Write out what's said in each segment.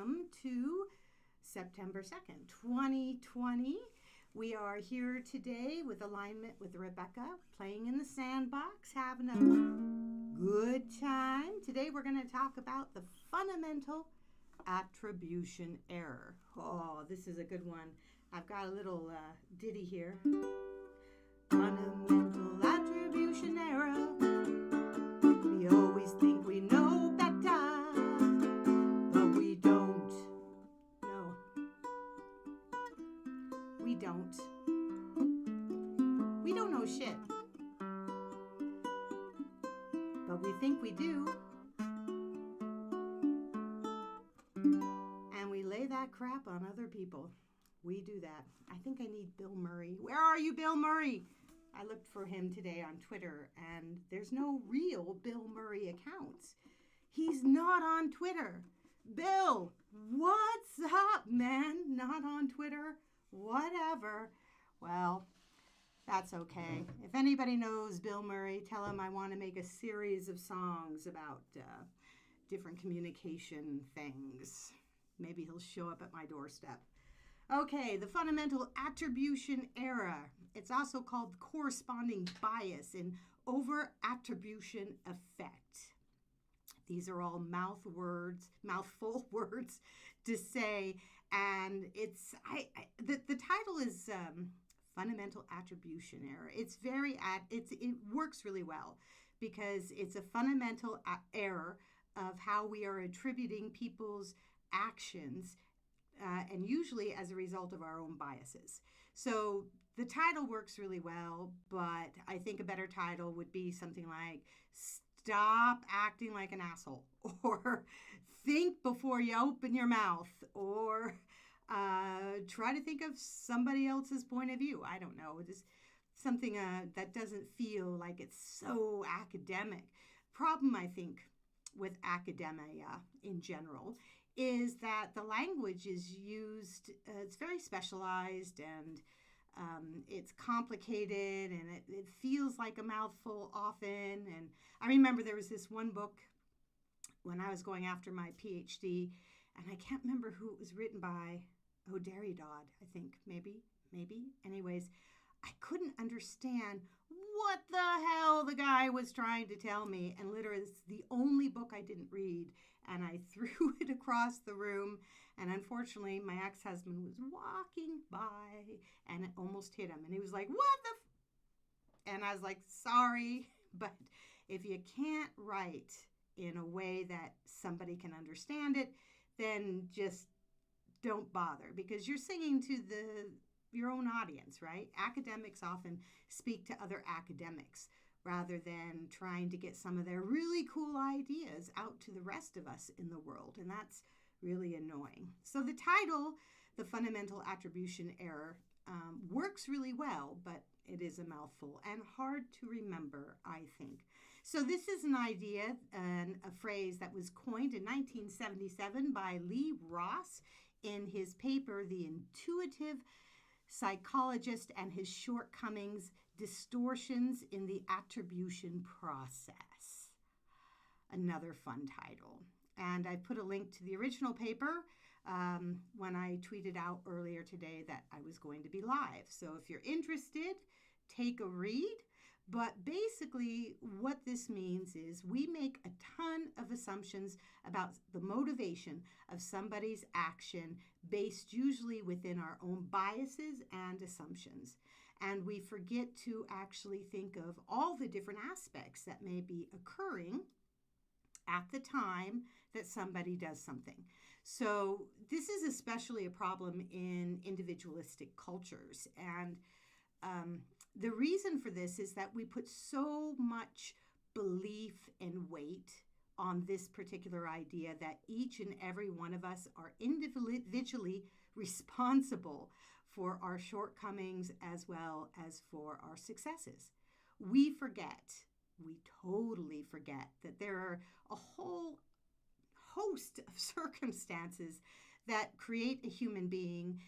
Welcome to September 2nd, 2020. We are here today with Alignment with Rebecca, playing in the sandbox, having a good time. Today we're going to talk about the Fundamental Attribution Error. Oh, this is a good one. I've got a little ditty here. Fundamental Attribution Error. We always think we know better, but we don't. No, we don't. We don't know shit, but we think we do. And we lay that crap on other people. We do that. I think I need Bill Murray. Where are you, Bill Murray? I looked for him today on Twitter, and there's no real Bill Murray accounts. He's not on Twitter. Bill, what's up, man? Not on Twitter? Whatever. Well, that's okay. If anybody knows Bill Murray, tell him I want to make a series of songs about different communication things. Maybe he'll show up at my doorstep. Okay, the fundamental attribution error. It's also called corresponding bias and over-attribution effect. These are all mouthful words to say, and the title is fundamental attribution error. It works really well because it's a fundamental error of how we are attributing people's actions. And usually as a result of our own biases. So the title works really well, but I think a better title would be something like Stop Acting Like an Asshole, or Think Before You Open Your Mouth, or try to think of somebody else's point of view. I don't know, just something that doesn't feel like it's so academic. Problem, I think, with academia in general is that the language is used, it's very specialized and it's complicated and it feels like a mouthful often. And I remember there was this one book when I was going after my PhD, and I can't remember who it was written by. Oh, Derrida, I think, maybe. Anyways, I couldn't understand what the hell the guy was trying to tell me. And literally, it's the only book I didn't read. And I threw it across the room. And unfortunately, my ex-husband was walking by and it almost hit him. And he was like, what the And I was like, sorry. But if you can't write in a way that somebody can understand it, then just don't bother. Because you're singing to your own audience, right? Academics often speak to other academics rather than trying to get some of their really cool ideas out to the rest of us in the world. And that's really annoying. So the title, The Fundamental Attribution Error, works really well, but it is a mouthful and hard to remember, I think. So this is an idea and a phrase that was coined in 1977 by Lee Ross in his paper, The Intuitive Psychologist and His Shortcomings, Distortions in the Attribution Process. Another fun title. And I put a link to the original paper when I tweeted out earlier today that I was going to be live. So if you're interested, take a read. But basically what this means is we make a ton of assumptions about the motivation of somebody's action based usually within our own biases and assumptions. And we forget to actually think of all the different aspects that may be occurring at the time that somebody does something. So this is especially a problem in individualistic cultures. And the reason for this is that we put so much belief and weight on this particular idea that each and every one of us are individually responsible for our shortcomings as well as for our successes. We totally forget that there are a whole host of circumstances that create a human being,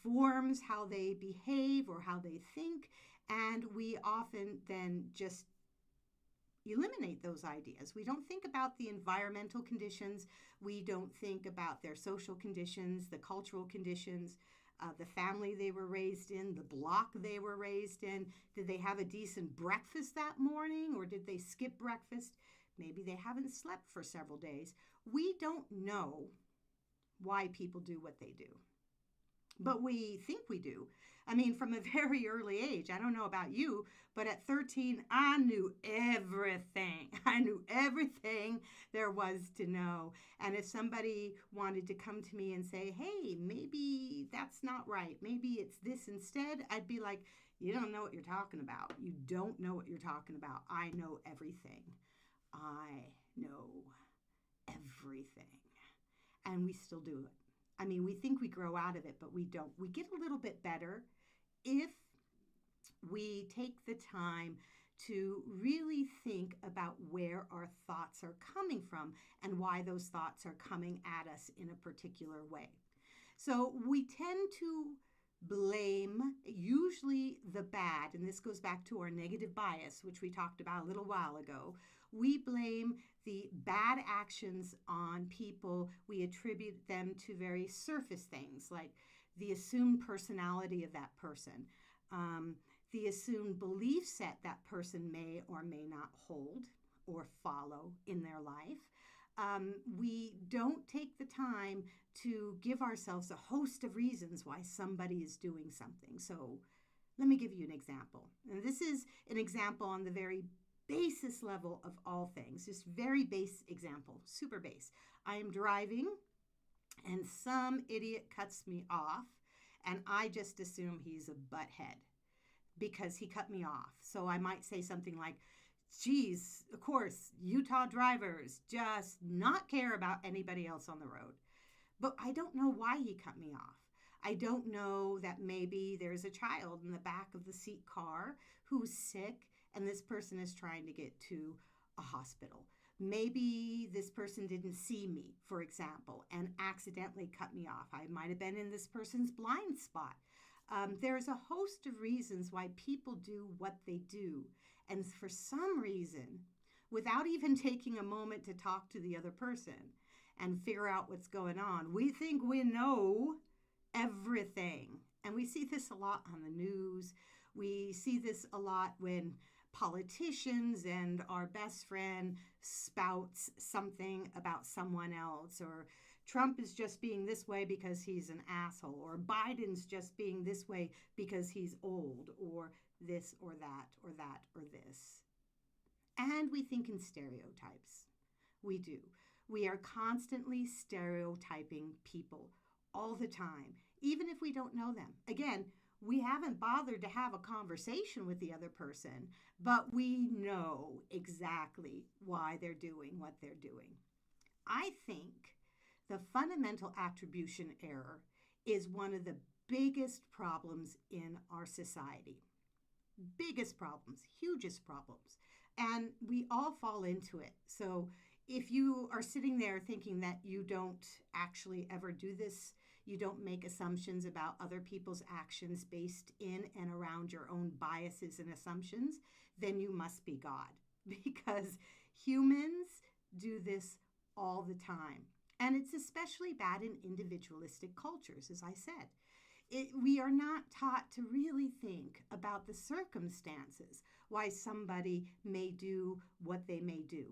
forms how they behave or how they think, and we often then just eliminate those ideas. We don't think about the environmental conditions. We don't think about their social conditions, the cultural conditions, the family they were raised in, the block they were raised in. Did they have a decent breakfast that morning, or did they skip breakfast? Maybe they haven't slept for several days. We don't know why people do what they do, but we think we do. I mean, from a very early age, I don't know about you, but at 13, I knew everything. I knew everything there was to know. And if somebody wanted to come to me and say, hey, maybe that's not right, maybe it's this instead, I'd be like, you don't know what you're talking about. You don't know what you're talking about. I know everything. I know everything. And we still do it. I mean, we think we grow out of it, but we don't. We get a little bit better if we take the time to really think about where our thoughts are coming from and why those thoughts are coming at us in a particular way. So we tend to blame usually the bad, and this goes back to our negative bias, which we talked about a little while ago. We blame the bad actions on people. We attribute them to very surface things like the assumed personality of that person, the assumed belief set that person may or may not hold or follow in their life. We don't take the time to give ourselves a host of reasons why somebody is doing something. So let me give you an example. And this is an example on the very basis level of all things, just very base example, super base. I am driving and some idiot cuts me off and I just assume he's a butthead because he cut me off. So I might say something like, geez, of course, Utah drivers just not care about anybody else on the road. But I don't know why he cut me off. I don't know that maybe there's a child in the back of the seat car who's sick and this person is trying to get to a hospital. Maybe this person didn't see me, for example, and accidentally cut me off. I might have been in this person's blind spot. There's a host of reasons why people do what they do. And for some reason, without even taking a moment to talk to the other person and figure out what's going on, we think we know everything. And we see this a lot on the news. We see this a lot when politicians and our best friend spouts something about someone else, or Trump is just being this way because he's an asshole, or Biden's just being this way because he's old, or this or that or that or this. And we think in stereotypes. We do. We are constantly stereotyping people all the time, even if we don't know them. Again, we haven't bothered to have a conversation with the other person, but we know exactly why they're doing what they're doing. I think the fundamental attribution error is one of the biggest problems in our society. Biggest problems, hugest problems. And we all fall into it. So if you are sitting there thinking that you don't actually ever do this, you don't make assumptions about other people's actions based in and around your own biases and assumptions, then you must be God, because humans do this all the time. And it's especially bad in individualistic cultures, as I said. We are not taught to really think about the circumstances why somebody may do what they may do.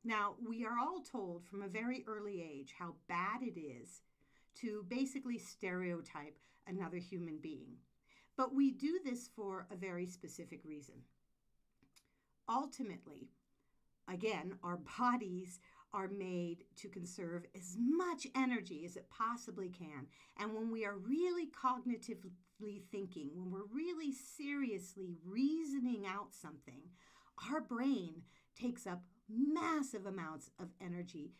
Now, we are all told from a very early age how bad it is to basically stereotype another human being. But we do this for a very specific reason. Ultimately, again, our bodies are made to conserve as much energy as it possibly can. And when we are really cognitively thinking, when we're really seriously reasoning out something, our brain takes up massive amounts of energy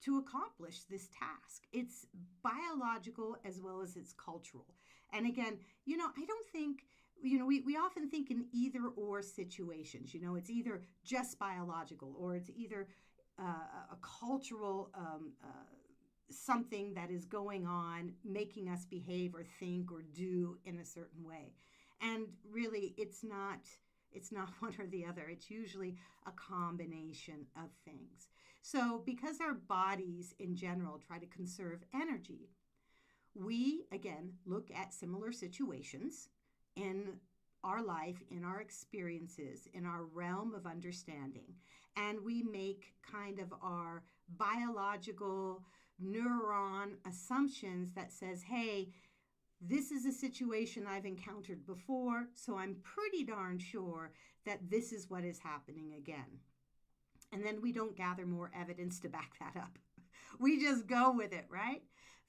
to accomplish this task. It's biological as well as it's cultural. And again, I don't think, we often think in either or situations. It's either just biological or it's either a cultural something that is going on, making us behave or think or do in a certain way. And really, it's not It's not one or the other. It's usually a combination of things. So because our bodies in general try to conserve energy, we, again, look at similar situations in our life, in our experiences, in our realm of understanding, and we make kind of our biological neuron assumptions that says, hey, this is a situation I've encountered before, so I'm pretty darn sure that this is what is happening again. And then we don't gather more evidence to back that up. We just go with it, right?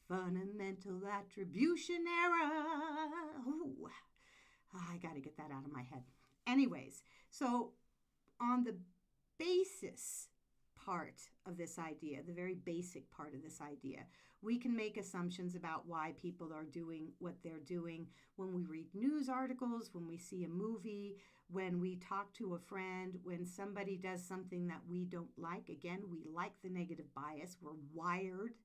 Fundamental attribution error. Ooh, I got to get that out of my head. Anyways, so on the basis part of this idea, the very basic part of this idea, we can make assumptions about why people are doing what they're doing when we read news articles, when we see a movie, when we talk to a friend, when somebody does something that we don't like. Again, we like the negative bias. We're wired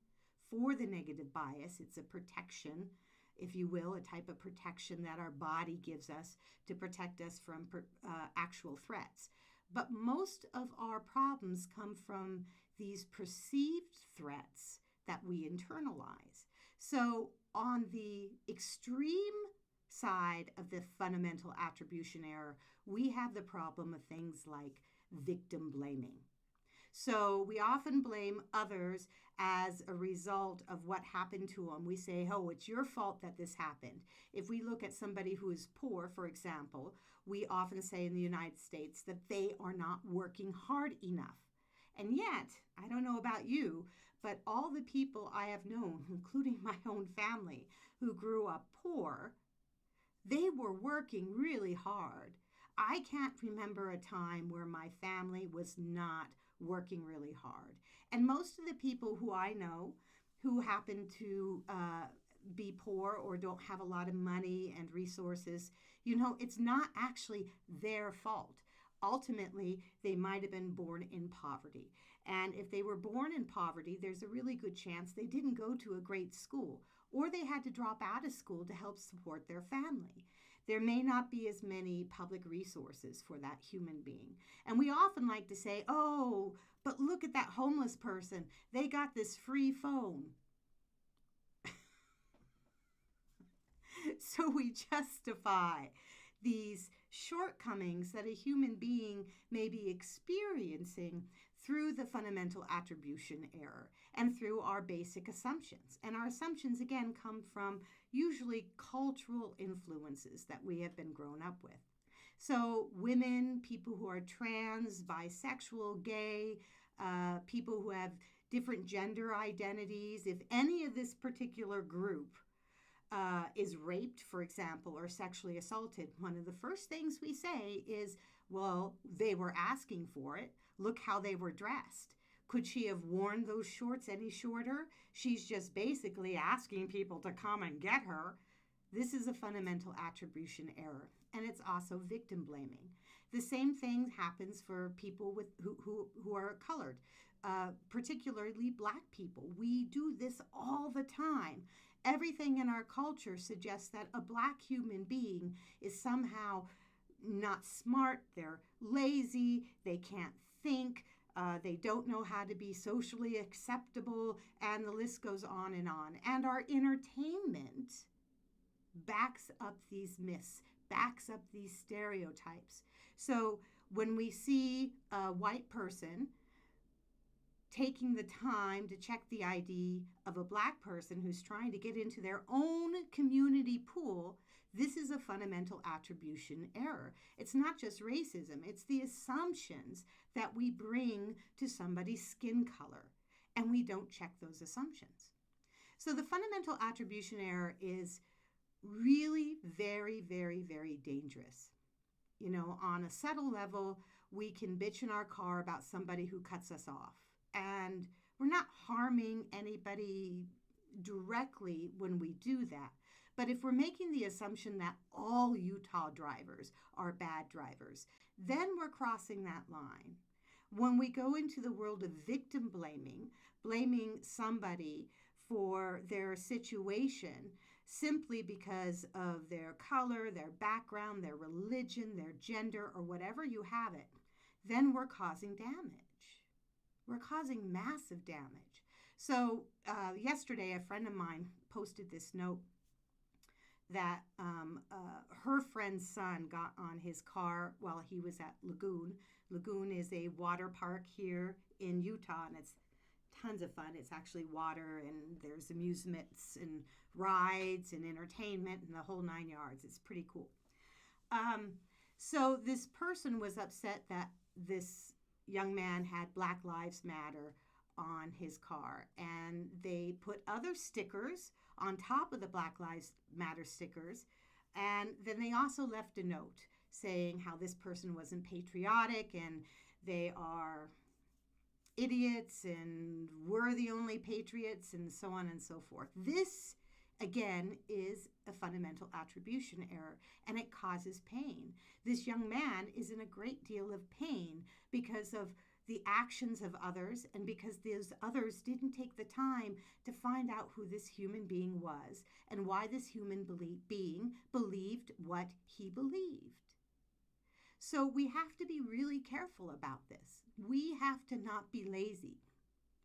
for the negative bias. It's a protection, if you will, a type of protection that our body gives us to protect us from actual threats. But most of our problems come from these perceived threats that we internalize. So on the extreme side of the fundamental attribution error, we have the problem of things like victim blaming. So we often blame others as a result of what happened to them. We say, oh, it's your fault that this happened. If we look at somebody who is poor, for example, we often say in the United States that they are not working hard enough. And yet, I don't know about you, but all the people I have known, including my own family, who grew up poor, they were working really hard. I can't remember a time where my family was not working really hard. And most of the people who I know who happen to be poor or don't have a lot of money and resources, it's not actually their fault. Ultimately, they might have been born in poverty. And if they were born in poverty, there's a really good chance they didn't go to a great school, or they had to drop out of school to help support their family. There may not be as many public resources for that human being. And we often like to say, oh, but look at that homeless person. They got this free phone. So we justify these shortcomings that a human being may be experiencing through the fundamental attribution error and through our basic assumptions. And our assumptions, again, come from usually cultural influences that we have been grown up with. So women, people who are trans, bisexual, gay, people who have different gender identities, if any of this particular group is raped, for example, or sexually assaulted, one of the first things we say is, well, they were asking for it. Look how they were dressed. Could she have worn those shorts any shorter? She's just basically asking people to come and get her. This is a fundamental attribution error, and it's also victim blaming. The same thing happens for people who are colored, particularly Black people. We do this all the time. Everything in our culture suggests that a Black human being is somehow not smart, they're lazy, they can't think, they don't know how to be socially acceptable, and the list goes on. And our entertainment backs up these myths, backs up these stereotypes. So when we see a white person taking the time to check the ID of a Black person who's trying to get into their own community pool, this is a fundamental attribution error. It's not just racism, it's the assumptions that we bring to somebody's skin color, and we don't check those assumptions. So the fundamental attribution error is really very, very, very dangerous. On a subtle level, we can bitch in our car about somebody who cuts us off. And we're not harming anybody directly when we do that. But if we're making the assumption that all Utah drivers are bad drivers, then we're crossing that line. When we go into the world of victim blaming, blaming somebody for their situation, simply because of their color, their background, their religion, their gender, or whatever you have it, then we're causing damage. We're causing massive damage. So yesterday, a friend of mine posted this note that her friend's son got on his car while he was at Lagoon. Lagoon is a water park here in Utah, and it's tons of fun. It's actually water, and there's amusements and rides and entertainment and the whole 9 yards. It's pretty cool. So this person was upset that this young man had Black Lives Matter on his car, and they put other stickers on top of the Black Lives Matter stickers, and then they also left a note saying how this person wasn't patriotic and they are idiots and we're the only patriots and so on and so forth. This, again, is a fundamental attribution error, and it causes pain. This young man is in a great deal of pain because of the actions of others, and because those others didn't take the time to find out who this human being was and why this human being believed what he believed. So we have to be really careful about this. We have to not be lazy.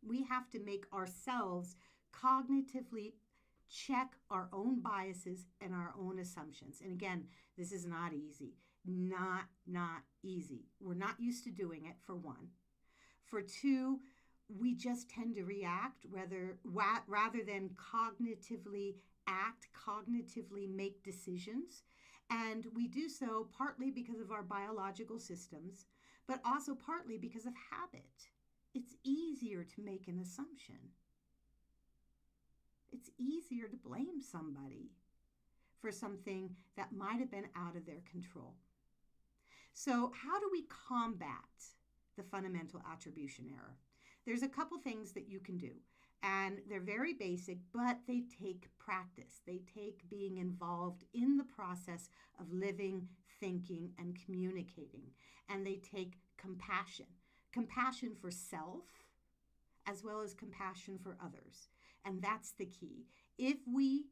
We have to make ourselves cognitively check our own biases and our own assumptions. And again, this is not easy. Not easy. We're not used to doing it, for one. For two, we just tend to react rather than cognitively act, cognitively make decisions. And we do so partly because of our biological systems, but also partly because of habit. It's easier to make an assumption. It's easier to blame somebody for something that might have been out of their control. So how do we combat the fundamental attribution error? There's a couple things that you can do, and they're very basic, but they take practice. They take being involved in the process of living, thinking, and communicating. And they take compassion. Compassion for self, as well as compassion for others. And that's the key. If we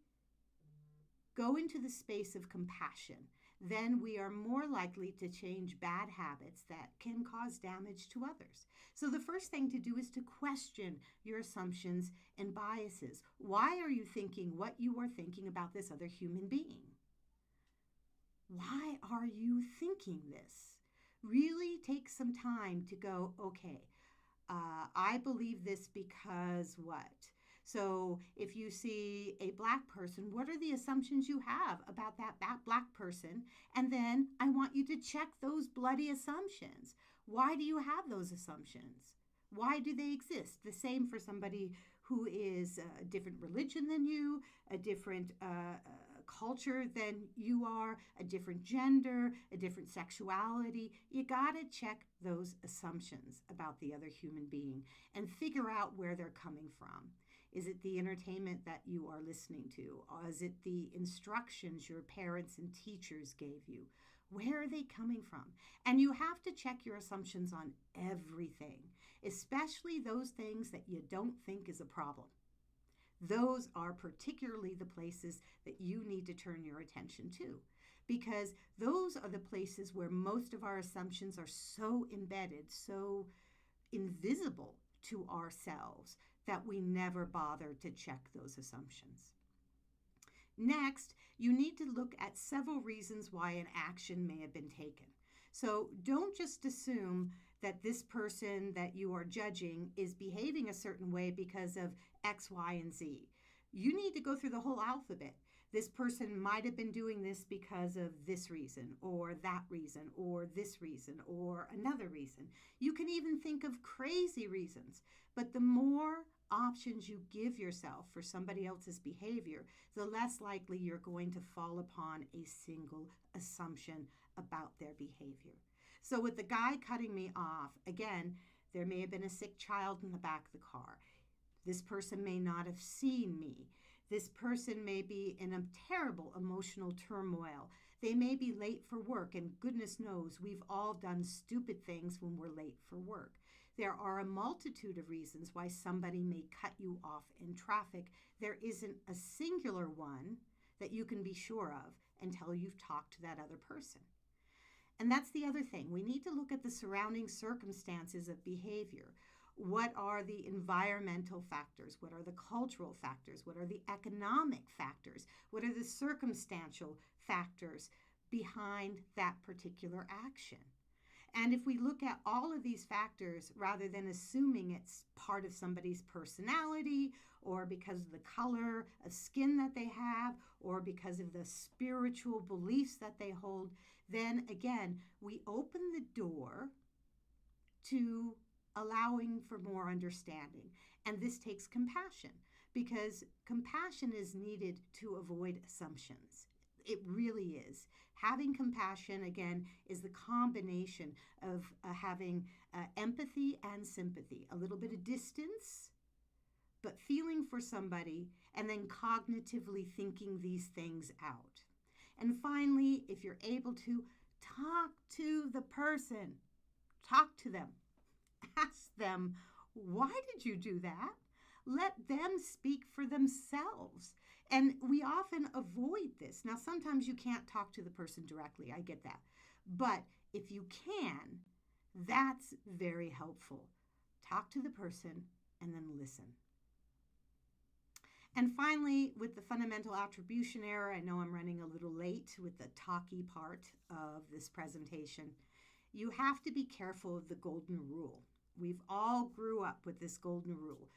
go into the space of compassion, then we are more likely to change bad habits that can cause damage to others. So the first thing to do is to question your assumptions and biases. Why are you thinking what you are thinking about this other human being? Why are you thinking this? Really take some time to go, okay, I believe this because what? So if you see a Black person, what are the assumptions you have about that Black person? And then I want you to check those bloody assumptions. Why do you have those assumptions? Why do they exist? The same for somebody who is a different religion than you, a different culture than you are, a different gender, a different sexuality. You got to check those assumptions about the other human being and figure out where they're coming from. Is it the entertainment that you are listening to? Or is it the instructions your parents and teachers gave you? Where are they coming from? And you have to check your assumptions on everything, especially those things that you don't think is a problem. Those are particularly the places that you need to turn your attention to, because those are the places where most of our assumptions are so embedded, so invisible to ourselves, that we never bother to check those assumptions. Next, you need to look at several reasons why an action may have been taken. So don't just assume that this person that you are judging is behaving a certain way because of X, Y, and Z. You need to go through the whole alphabet. This person might have been doing this because of this reason, or that reason, or this reason, or another reason. You can even think of crazy reasons. But the more options you give yourself for somebody else's behavior, the less likely you're going to fall upon a single assumption about their behavior. So with the guy cutting me off, again, there may have been a sick child in the back of the car. This person may not have seen me. This person may be in a terrible emotional turmoil. They may be late for work, and goodness knows we've all done stupid things when we're late for work. There are a multitude of reasons why somebody may cut you off in traffic. There isn't a singular one that you can be sure of until you've talked to that other person. And that's the other thing. We need to look at the surrounding circumstances of behavior. What are the environmental factors? What are the cultural factors? What are the economic factors? What are the circumstantial factors behind that particular action? And if we look at all of these factors, rather than assuming it's part of somebody's personality or because of the color of skin that they have or because of the spiritual beliefs that they hold, then again, we open the door to allowing for more understanding. And this takes compassion, because compassion is needed to avoid assumptions. It really is. Having compassion, again, is the combination of having empathy and sympathy, a little bit of distance, but feeling for somebody, and then cognitively thinking these things out. And finally, if you're able to talk to the person, talk to them, ask them, why did you do that? Let them speak for themselves. And we often avoid this. Now, sometimes you can't talk to the person directly. I get that. But if you can, that's very helpful. Talk to the person and then listen. And finally, with the fundamental attribution error, I know I'm running a little late with the talky part of this presentation. You have to be careful of the golden rule. We've all grew up with this golden rule.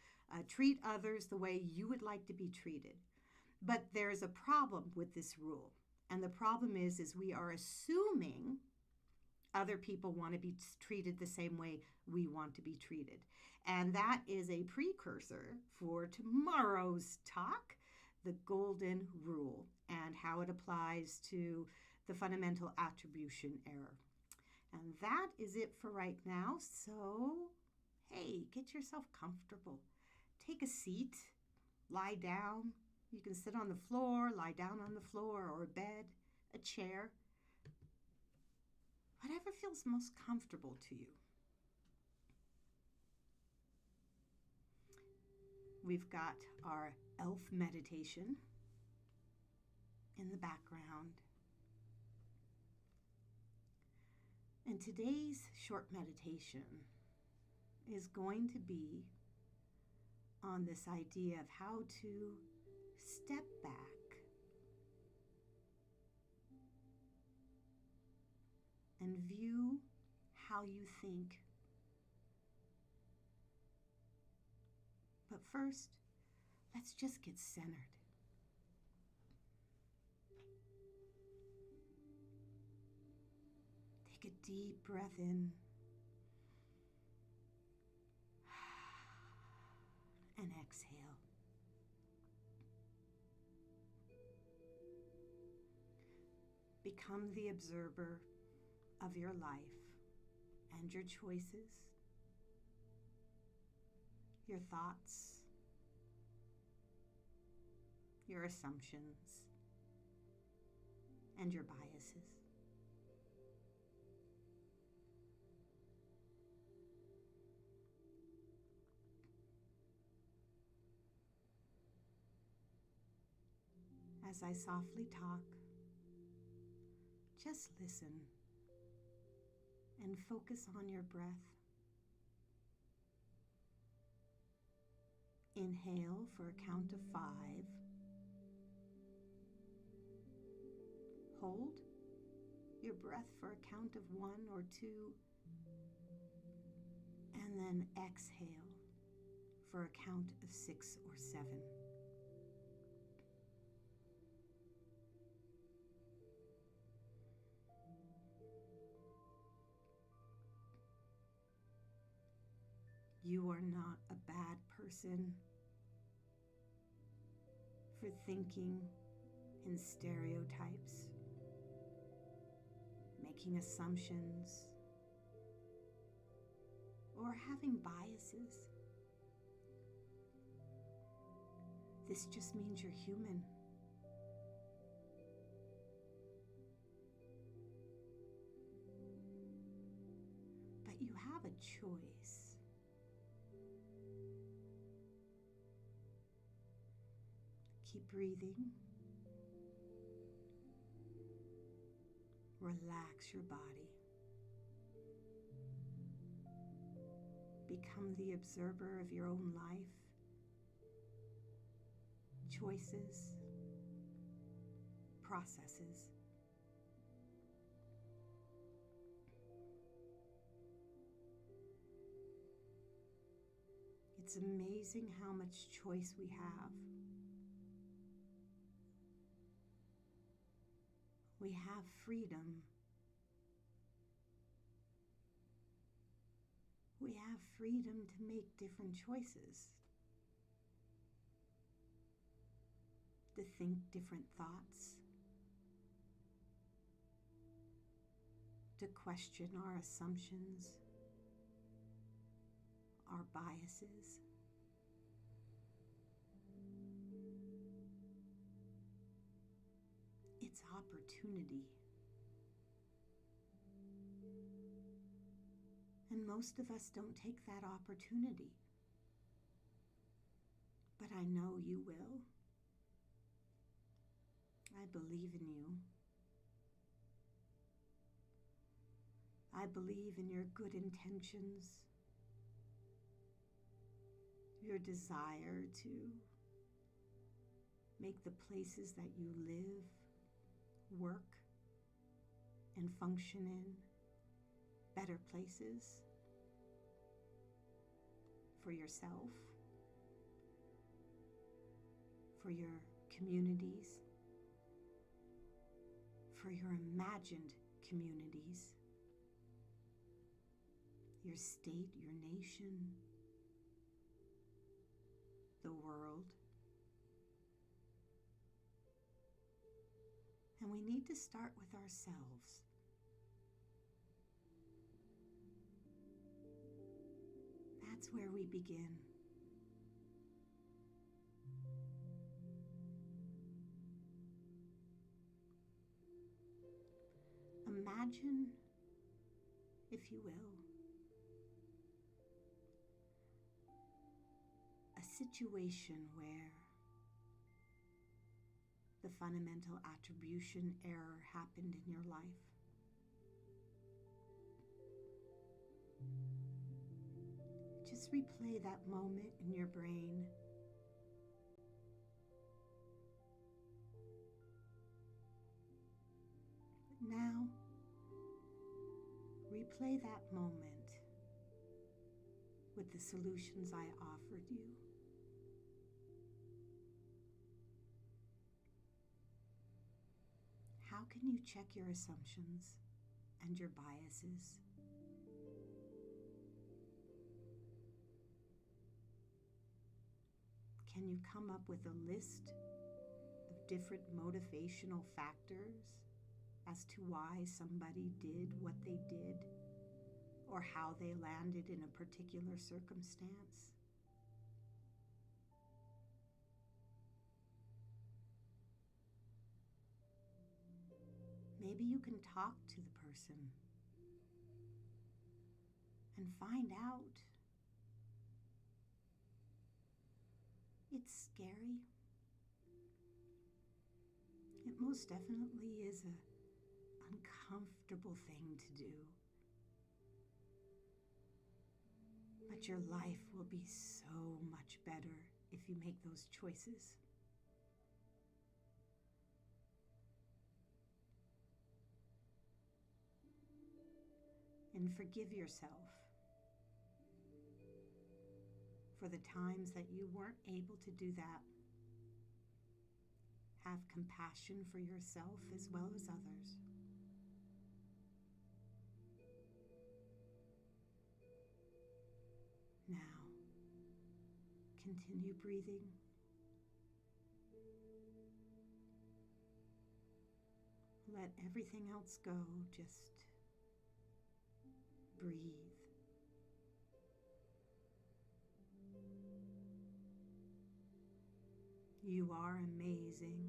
Treat others the way you would like to be treated. But there's a problem with this rule. And the problem is we are assuming other people want to be treated the same way we want to be treated. And that is a precursor for tomorrow's talk, the golden rule, and how it applies to the fundamental attribution error. And that is it for right now. So, hey, get yourself comfortable. Take a seat, lie down. You can sit on the floor, lie down on the floor, or a bed, a chair. Whatever feels most comfortable to you. We've got our elf meditation in the background. And today's short meditation is going to be on this idea of how to step back and view how you think. But first, let's just get centered. Take a deep breath in and exhale. Become the observer of your life and your choices, your thoughts, your assumptions, and your biases. As I softly talk, just listen and focus on your breath. Inhale for a count of 5. Hold your breath for a count of 1 or 2. And then exhale for a count of 6 or 7. You are not a bad person for thinking in stereotypes, making assumptions, or having biases. This just means you're human. But you have a choice. Keep breathing Relax your body. Become the observer of your own life, choices, processes. It's amazing how much choice we have. We have freedom. We have freedom to make different choices, to think different thoughts, to question our assumptions, our biases. It's opportunity. And most of us don't take that opportunity. But I know you will. I believe in you. I believe in your good intentions, your desire to make the places that you live, work, and function in better places for yourself, for your communities, for your imagined communities, your state, your nation, the world. And we need to start with ourselves. That's where we begin. Imagine, if you will, a situation where the fundamental attribution error happened in your life. Just replay that moment in your brain. Now, replay that moment with the solutions I offered you. How can you check your assumptions and your biases? Can you come up with a list of different motivational factors as to why somebody did what they did or how they landed in a particular circumstance? Maybe you can talk to the person and find out. It's scary. It most definitely is an uncomfortable thing to do. But your life will be so much better if you make those choices. And forgive yourself for the times that you weren't able to do that. Have compassion for yourself as well as others. Now, continue breathing. Let everything else go. Just breathe. You are amazing.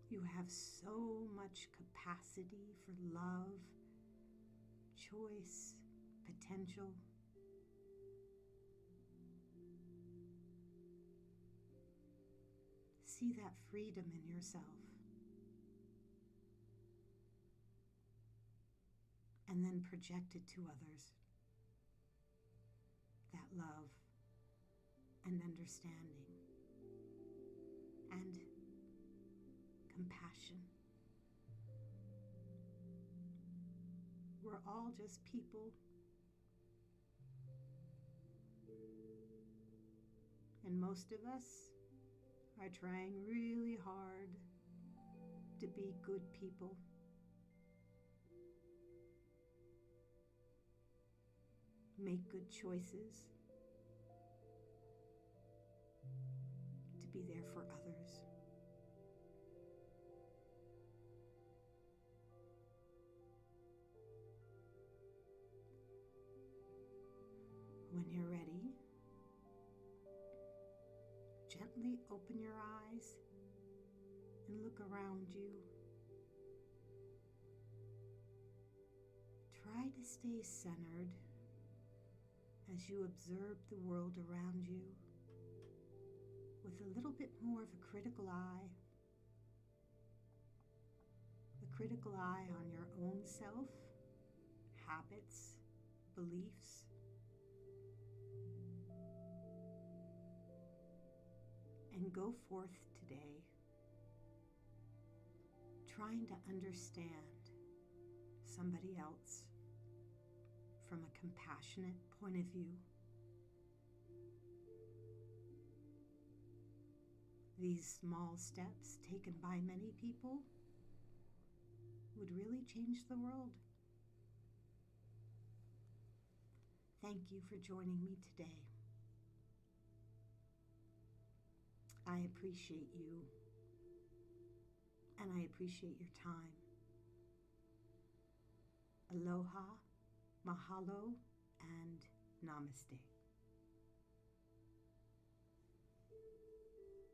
You have so much capacity for love, choice, potential. See that freedom in yourself. and then project it to others. That love and understanding and compassion. We're all just people, and most of us are trying really hard to be good people. Make good choices, to be there for others. When you're ready, gently open your eyes and look around you. Try to stay centered as you observe the world around you with a little bit more of a critical eye. A critical eye on your own self, habits, beliefs. And go forth today, trying to understand somebody else from a compassionate point of view. These small steps taken by many people would really change the world. Thank you for joining me today. I appreciate you, and I appreciate your time. Aloha, mahalo, and namaste.